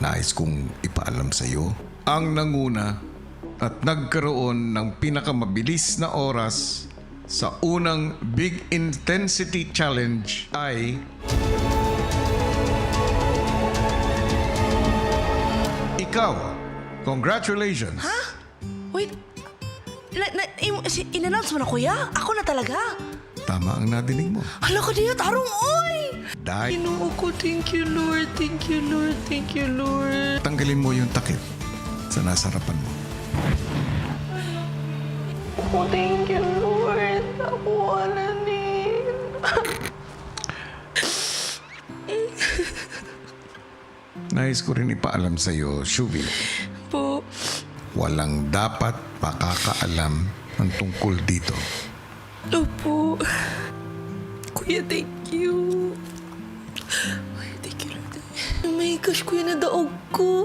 Nais kong ipaalam sa iyo, ang nanguna at nagkaroon ng pinakamabilis na oras sa unang Big Intensity Challenge ay ikaw. Congratulations! Ha? Wait. In-announce mo na, kuya? Ako na talaga? Tama ang nadinig mo. Hala ka diya, tarong, oy! Dahil Ginoo ko, thank you, Lord. Thank you, Lord. Thank you, Lord. tanggalin mo yung takip sa nasa harapan mo. Oh, thank you, Lord. Ako, alanin. Nais ko rin ipaalam sa iyo, Shubi. Po. Walang dapat makakaalam ng tungkol dito. Opo. Kuya, thank you. Kuya, thank you, Lord. Oh my gosh, kuya, nadaog ko.